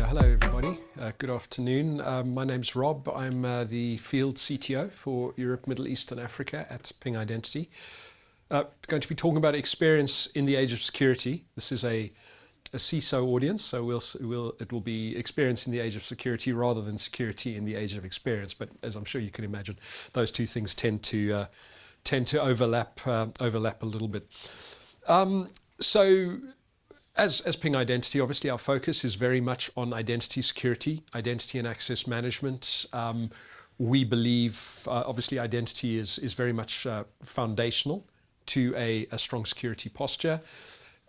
Hello everybody, good afternoon. My name's Rob. I'm the field CTO for Europe, Middle East and Africa at Ping Identity. Going to be talking about experience in the age of security. This is a CISO audience, so it will be experience in the age of security rather than security in the age of experience. But as I'm sure you can imagine, those two things tend to overlap a little bit. As Ping Identity, obviously our focus is very much on identity security, identity and access management. We believe, obviously, identity is very much foundational to a strong security posture.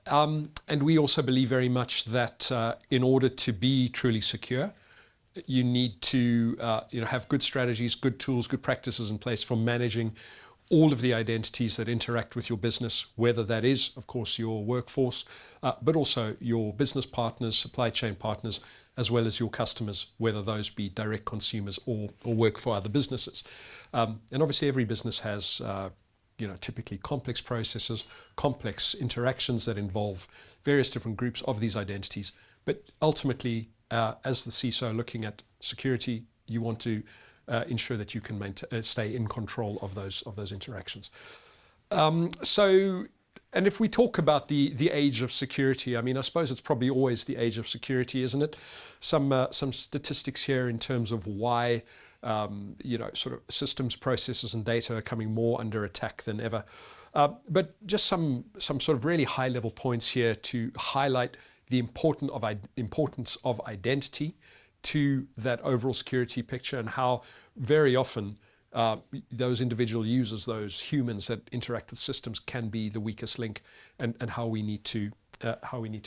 And we also believe very much that in order to be truly secure, you need to have good strategies, good tools, good practices in place for managing all of the identities that interact with your business, whether that is, of course, your workforce, but also your business partners, supply chain partners, as well as your customers, whether those be direct consumers or work for other businesses. And obviously every business has typically complex processes, complex interactions that involve various different groups of these identities. But ultimately, as the CISO looking at security, you want to ensure that you can stay in control of those interactions. And if we talk about the age of security, I suppose it's probably always the age of security, isn't it? Some statistics here in terms of why sort of systems, processes, and data are coming more under attack than ever. But just some sort of really high-level points here to highlight the importance of identity to that overall security picture, and how very often those individual users, those humans that interact with systems, can be the weakest link, and how we need to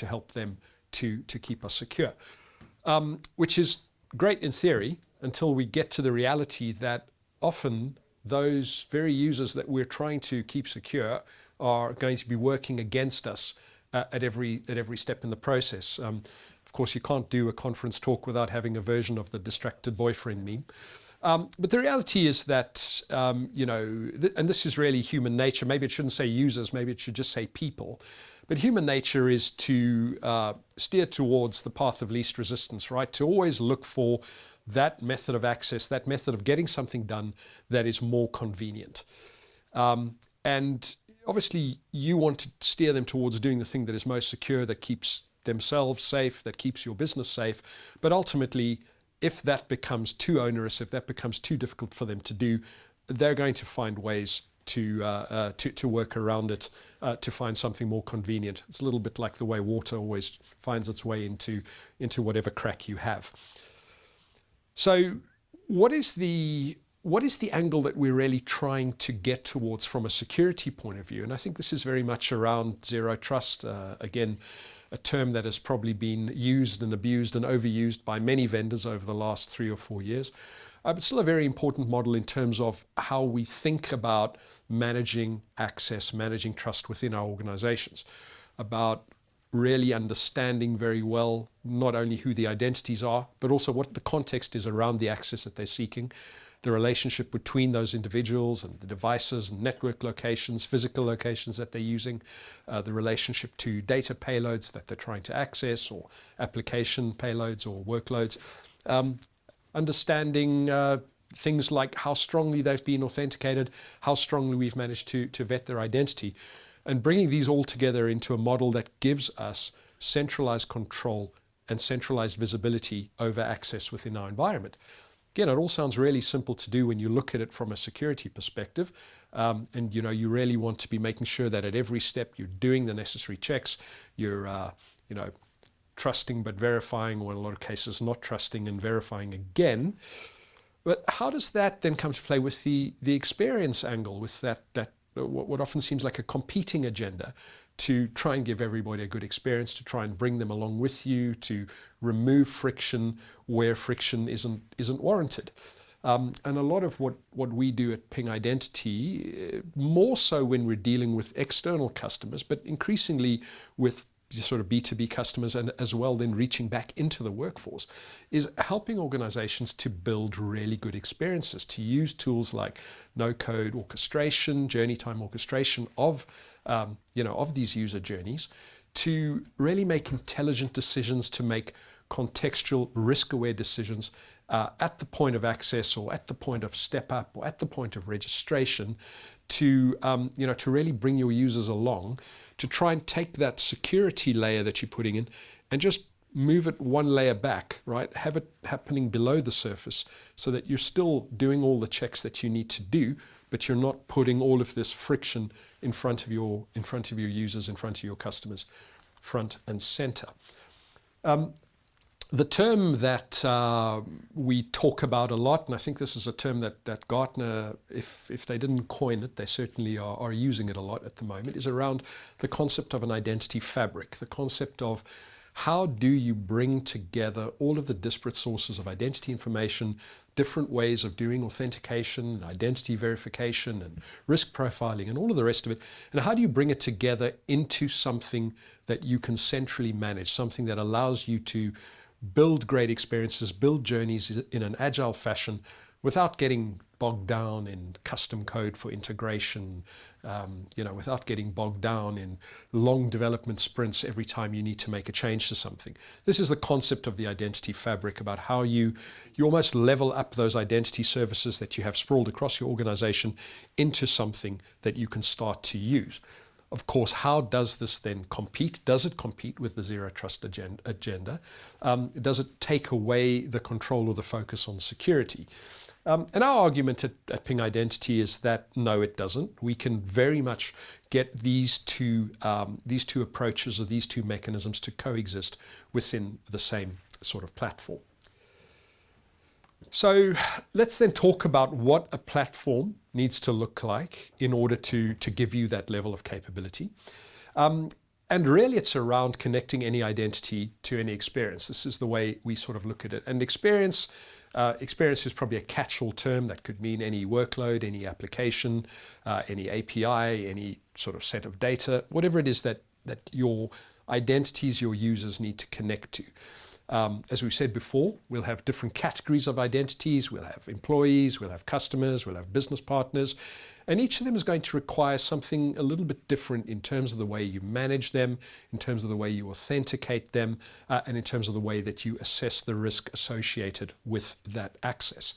help them to keep us secure, which is great in theory until we get to the reality that often those very users that we're trying to keep secure are going to be working against us at every step in the process. Of course, you can't do a conference talk without having a version of the distracted boyfriend meme. But the reality is that, and this is really human nature. Maybe it shouldn't say users, maybe it should just say people. But human nature is to steer towards the path of least resistance, right? To always look for that method of access, that method of getting something done that is more convenient. And obviously, you want to steer them towards doing the thing that is most secure, that keeps themselves safe, that keeps your business safe. But ultimately, if that becomes too onerous, if that becomes too difficult for them to do, they're going to find ways to work around it, to find something more convenient. It's a little bit like the way water always finds its way into whatever crack you have. So what is the angle that we're really trying to get towards from a security point of view? And I think this is very much around zero trust. Again, a term that has probably been used and abused and overused by many vendors over the last 3 or 4 years. But still a very important model in terms of how we think about managing access, managing trust within our organizations, about really understanding very well not only who the identities are, but also what the context is around the access that they're seeking, the relationship between those individuals and the devices and network locations, physical locations that they're using, the relationship to data payloads that they're trying to access, or application payloads or workloads, understanding things like how strongly they've been authenticated, how strongly we've managed to vet their identity, and bringing these all together into a model that gives us centralized control and centralized visibility over access within our environment. Again, it all sounds really simple to do when you look at it from a security perspective, and you really want to be making sure that at every step you're doing the necessary checks, you're trusting but verifying, or in a lot of cases not trusting and verifying again. But how does that then come to play with the experience angle, with that what often seems like a competing agenda, to try and give everybody a good experience, to try and bring them along with you, to remove friction where friction isn't warranted. And a lot of what we do at Ping Identity, more so when we're dealing with external customers, but increasingly with sort of B2B customers, and as well then reaching back into the workforce, is helping organizations to build really good experiences, to use tools like no-code orchestration, journey time orchestration of these user journeys, to really make intelligent decisions, to make contextual, risk-aware decisions at the point of access or at the point of step up or at the point of registration to, to really bring your users along, to try and take that security layer that you're putting in and just move it one layer back, right? Have it happening below the surface so that you're still doing all the checks that you need to do, but you're not putting all of this friction in front of your users, in front of your customers, front and center. The term that we talk about a lot, and I think this is a term that Gartner, if they didn't coin it, they certainly are using it a lot at the moment, is around the concept of an identity fabric, the concept of how do you bring together all of the disparate sources of identity information, different ways of doing authentication, identity verification, and risk profiling, and all of the rest of it, and how do you bring it together into something that you can centrally manage, something that allows you to build great experiences, build journeys in an agile fashion without getting bogged down in custom code for integration, without getting bogged down in long development sprints every time you need to make a change to something. This is the concept of the identity fabric, about how you almost level up those identity services that you have sprawled across your organization into something that you can start to use. Of course, how does this then compete? Does it compete with the zero trust agenda? Does it take away the control or the focus on security? And our argument at Ping Identity is that no, it doesn't. We can very much get these two approaches or these two mechanisms to coexist within the same sort of platform. So let's then talk about what a platform needs to look like in order to give you that level of capability. And really it's around connecting any identity to any experience. This is the way we sort of look at it. And experience is probably a catch-all term that could mean any workload, any application, any API, any sort of set of data, whatever it is that your identities, your users need to connect to. As we've said before, we'll have different categories of identities. We'll have employees, we'll have customers, we'll have business partners, and each of them is going to require something a little bit different in terms of the way you manage them, in terms of the way you authenticate them, and in terms of the way that you assess the risk associated with that access.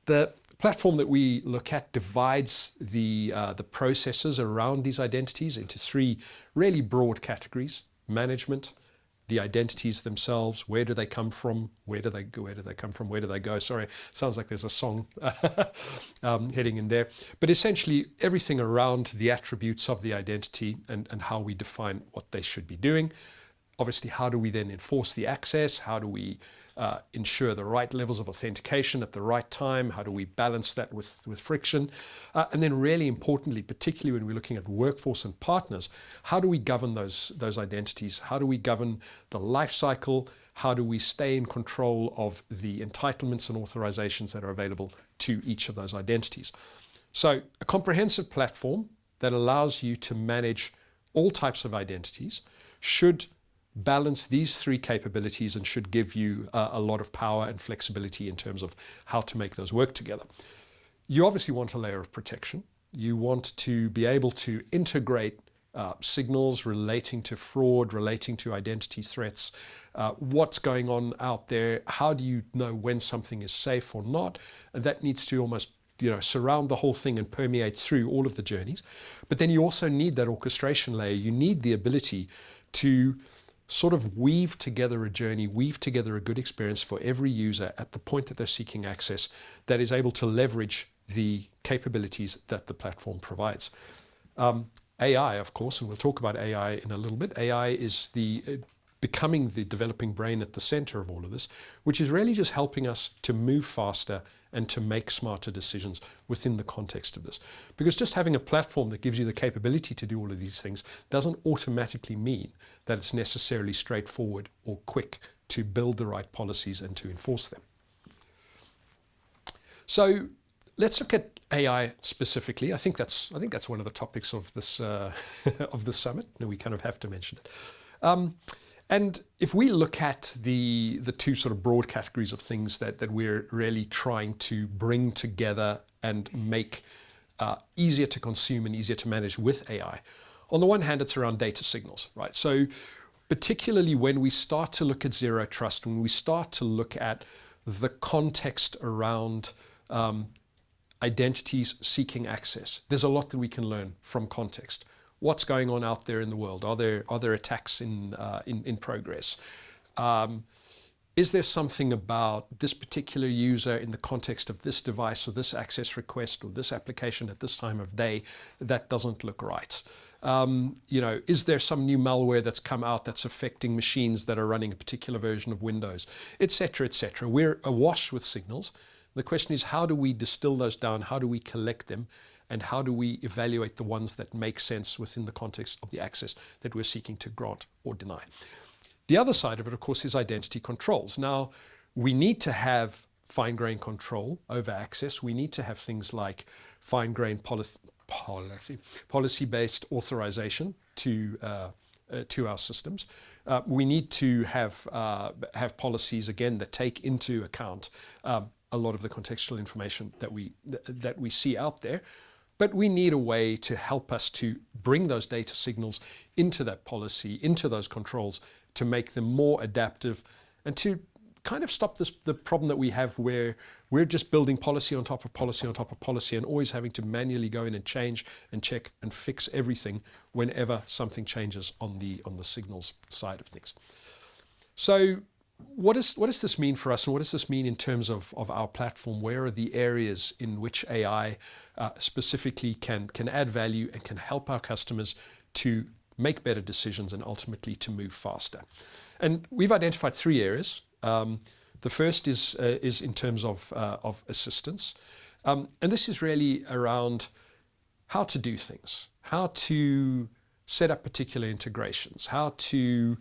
The platform that we look at divides the processes around these identities into three really broad categories: management, the identities themselves, where do they come from, where do they go? Sorry, sounds like there's a song heading in there. But essentially everything around the attributes of the identity and how we define what they should be doing. Obviously, how do we then enforce the access? How do we ensure the right levels of authentication at the right time? How do we balance that with friction? And then really importantly, particularly when we're looking at workforce and partners, how do we govern those identities? How do we govern the life cycle? How do we stay in control of the entitlements and authorizations that are available to each of those identities? So a comprehensive platform that allows you to manage all types of identities should balance these three capabilities and should give you a lot of power and flexibility in terms of how to make those work together. You obviously want a layer of protection. You want to be able to integrate signals relating to fraud, relating to identity threats, what's going on out there, how do you know when something is safe or not, and that needs to almost surround the whole thing and permeate through all of the journeys. But then you also need that orchestration layer. You need the ability to sort of weave together a journey, weave together a good experience for every user at the point that they're seeking access that is able to leverage the capabilities that the platform provides. AI, of course, and we'll talk about AI in a little bit. AI is becoming the developing brain at the center of all of this, which is really just helping us to move faster and to make smarter decisions within the context of this. Because just having a platform that gives you the capability to do all of these things doesn't automatically mean that it's necessarily straightforward or quick to build the right policies and to enforce them. So let's look at AI specifically. I think that's one of the topics of this of the summit, and we kind of have to mention it. And if we look at the two sort of broad categories of things that we're really trying to bring together and make easier to consume and easier to manage with AI, on the one hand, it's around data signals, right? So particularly when we start to look at zero trust, when we start to look at the context around identities seeking access. There's a lot that we can learn from context. What's going on out there in the world? Are there attacks in progress? Is there something about this particular user in the context of this device or this access request or this application at this time of day that doesn't look right? Is there some new malware that's come out that's affecting machines that are running a particular version of Windows, et cetera, et cetera? We're awash with signals. The question is, how do we distill those down? How do we collect them? And how do we evaluate the ones that make sense within the context of the access that we're seeking to grant or deny? The other side of it, of course, is identity controls. Now, we need to have fine-grained control over access. We need to have things like fine-grained policy-based authorization to our systems. We need to have policies, again, that take into account a lot of the contextual information that we see out there. But we need a way to help us to bring those data signals into that policy, into those controls, to make them more adaptive and to kind of stop the problem that we have where we're just building policy on top of policy on top of policy and always having to manually go in and change and check and fix everything whenever something changes on the signals side of things. So what does this mean for us, and what does this mean in terms of our platform? Where are the areas in which AI specifically can add value and can help our customers to make better decisions and ultimately to move faster? And we've identified 3 areas. The first is in terms of assistance. And this is really around how to do things, how to set up particular integrations, how to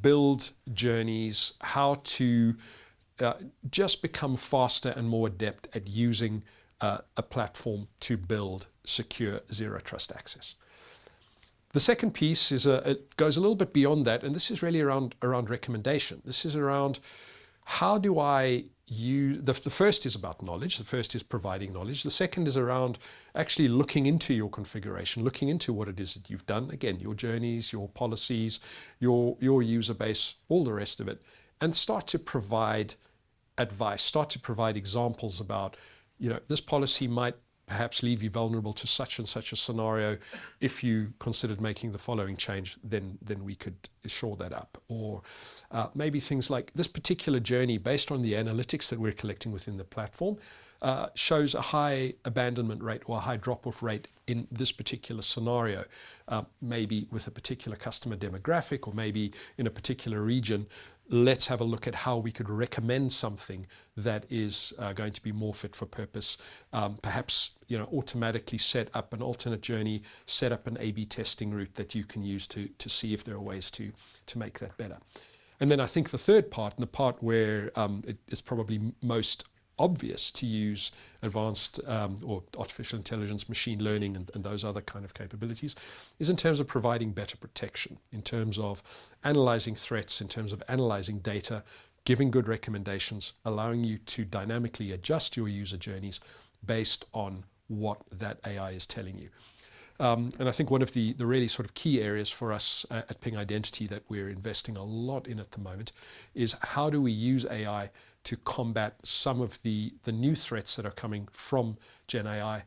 build journeys, how to just become faster and more adept at using a platform to build secure zero trust access. The second piece is it goes a little bit beyond that, and this is really around recommendation. This is around how do I use, the first is about knowledge, the first is providing knowledge. The second is around actually looking into your configuration, looking into what it is that you've done, again, your journeys, your policies, your user base, all the rest of it, and start to provide advice, start to provide examples about, this policy might perhaps leave you vulnerable to such and such a scenario. If you considered making the following change, then we could shore that up. Or maybe things like this particular journey, based on the analytics that we're collecting within the platform, shows a high abandonment rate or a high drop-off rate in this particular scenario, maybe with a particular customer demographic or maybe in a particular region. Let's have a look at how we could recommend something that is going to be more fit for purpose. Perhaps automatically set up an alternate journey, set up an A/B testing route that you can use to see if there are ways to make that better. And then I think the third part, and the part where it is probably most obvious to use advanced or artificial intelligence, machine learning, and those other kind of capabilities, is in terms of providing better protection, in terms of analyzing threats, in terms of analyzing data, giving good recommendations, allowing you to dynamically adjust your user journeys based on what that AI is telling you. And I think one of the really sort of key areas for us at Ping Identity that we're investing a lot in at the moment is how do we use AI to combat some of the new threats that are coming from Gen AI,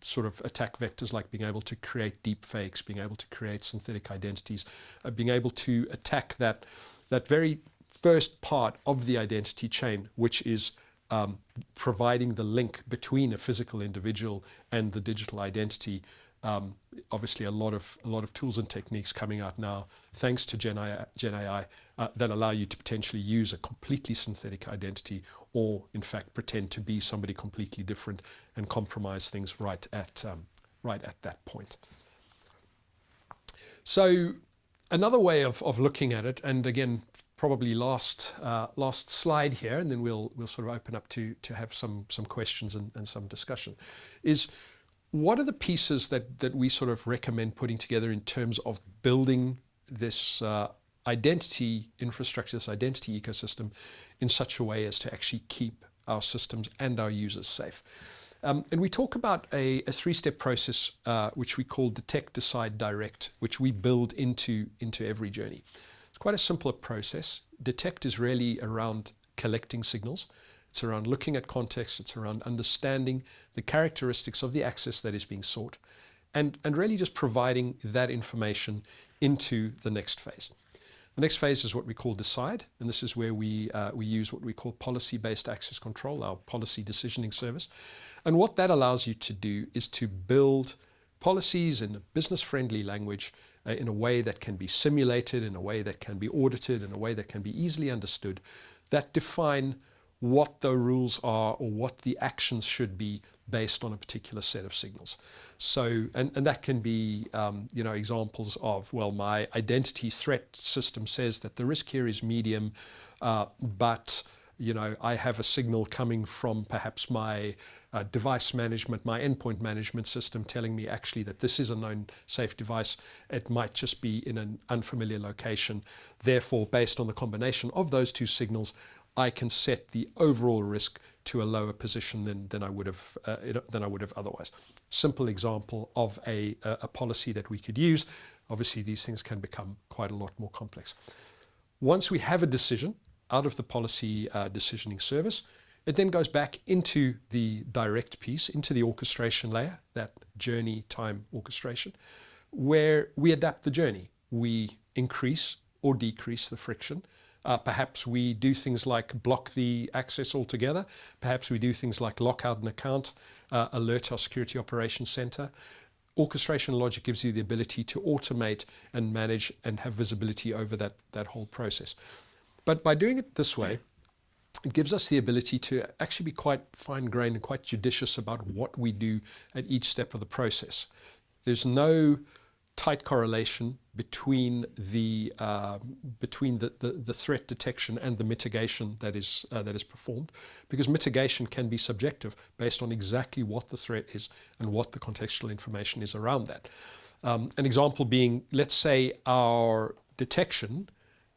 sort of attack vectors like being able to create deep fakes, being able to create synthetic identities, being able to attack that very first part of the identity chain, which is providing the link between a physical individual and the digital identity. Obviously, a lot of tools and techniques coming out now, thanks to Gen AI, that allow you to potentially use a completely synthetic identity, or in fact pretend to be somebody completely different and compromise things right at that point. So another way of looking at it, and again, probably last slide here, and then we'll sort of open up to have some questions and some discussion, is what are the pieces that we sort of recommend putting together in terms of building this identity infrastructure, this identity ecosystem, in such a way as to actually keep our systems and our users safe. And we talk about a three-step process which we call detect, decide, direct, which we build into every journey. It's quite a simpler process. Detect is really around collecting signals. It's around looking at context. It's around understanding the characteristics of the access that is being sought, and really just providing that information into the next phase. The next phase is what we call decide, and this is where we use what we call policy-based access control, our policy decisioning service. And what that allows you to do is to build policies in a business-friendly language in a way that can be simulated, in a way that can be audited, in a way that can be easily understood, that define what the rules are or what the actions should be based on a particular set of signals. So, and that can be, examples of, well, my identity threat system says that the risk here is medium, but, I have a signal coming from perhaps my device management, my endpoint management system telling me actually that this is a known safe device. It might just be in an unfamiliar location. Therefore, based on the combination of those two signals, I can set the overall risk to a lower position than I would have otherwise. Simple example of a policy that we could use. Obviously, these things can become quite a lot more complex. Once we have a decision out of the policy decisioning service, it then goes back into the direct piece, into the orchestration layer, that journey time orchestration, where we adapt the journey. We increase or decrease the friction. Perhaps we do things like block the access altogether. Perhaps we do things like lock out an account, alert our security operations center. Orchestration logic gives you the ability to automate and manage and have visibility over that whole process. But by doing it this way, it gives us the ability to actually be quite fine-grained and quite judicious about what we do at each step of the process. There's no tight correlation between the threat detection and the mitigation that is performed, because mitigation can be subjective based on exactly what the threat is and what the contextual information is around that. An example being, let's say our detection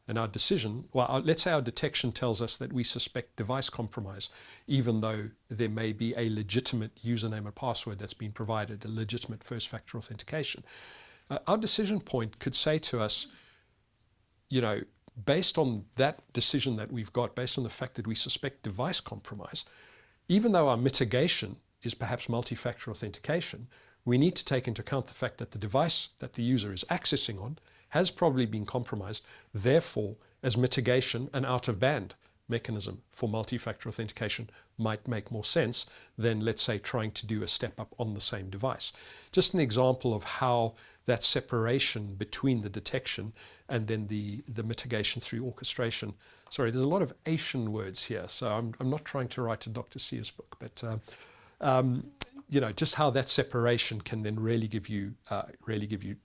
and our decision, let's say our detection tells us that we suspect device compromise, even though there may be a legitimate username and password that's been provided, a legitimate first factor authentication. Our decision point could say to us, based on that decision that we've got, based on the fact that we suspect device compromise, even though our mitigation is perhaps multi-factor authentication, we need to take into account the fact that the device that the user is accessing on has probably been compromised. Therefore, as mitigation, an out-of-band mechanism for multi-factor authentication might make more sense than, let's say, trying to do a step up on the same device. Just an example of how that separation between the detection and then the mitigation through orchestration. Sorry, there's a lot of Asian words here, so I'm not trying to write a Dr. Seuss book, but just how that separation can then really give you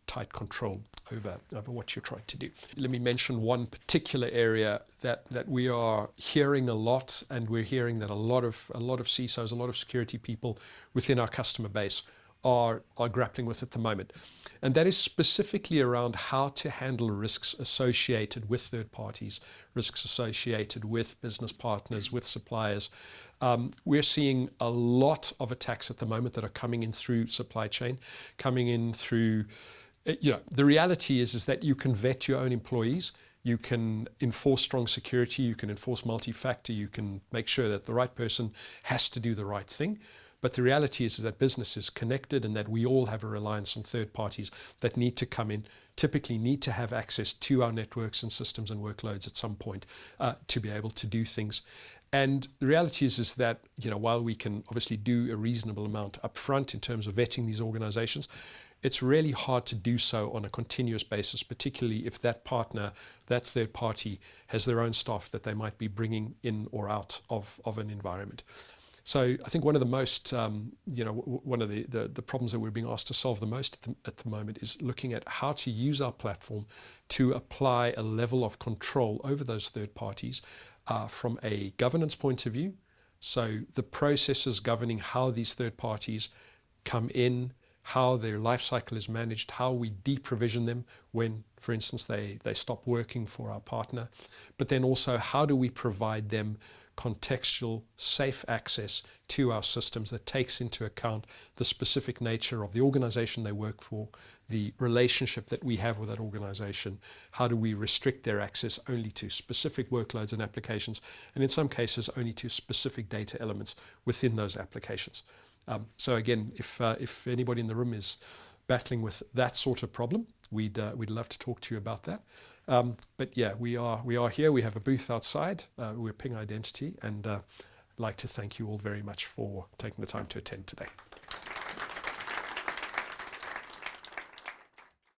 tight control over what you're trying to do. Let me mention one particular area that we are hearing a lot, and we're hearing that a lot of CISOs, a lot of security people within our customer base are grappling with at the moment. And that is specifically around how to handle risks associated with third parties, risks associated with business partners, with suppliers. We're seeing a lot of attacks at the moment that are coming in through supply chain, coming in through, the reality is that you can vet your own employees, you can enforce strong security, you can enforce multi-factor, you can make sure that the right person has to do the right thing. But the reality is that business is connected and that we all have a reliance on third parties that need to come in, typically need to have access to our networks and systems and workloads at some point to be able to do things. And the reality is that, while we can obviously do a reasonable amount upfront in terms of vetting these organizations, it's really hard to do so on a continuous basis, particularly if that partner, that third party, has their own staff that they might be bringing in or out of an environment. So I think one of the most, one of the problems that we're being asked to solve the most at the moment is looking at how to use our platform to apply a level of control over those third parties from a governance point of view. So the processes governing how these third parties come in, how their life cycle is managed, how we deprovision them when, for instance, they stop working for our partner, but then also how do we provide them contextual, safe access to our systems that takes into account the specific nature of the organization they work for, the relationship that we have with that organization. How do we restrict their access only to specific workloads and applications, and in some cases only to specific data elements within those applications. So again, if anybody in the room is battling with that sort of problem, we'd love to talk to you about that. But yeah, we are here. We have a booth outside. We're Ping Identity, and I'd like to thank you all very much for taking the time to attend today.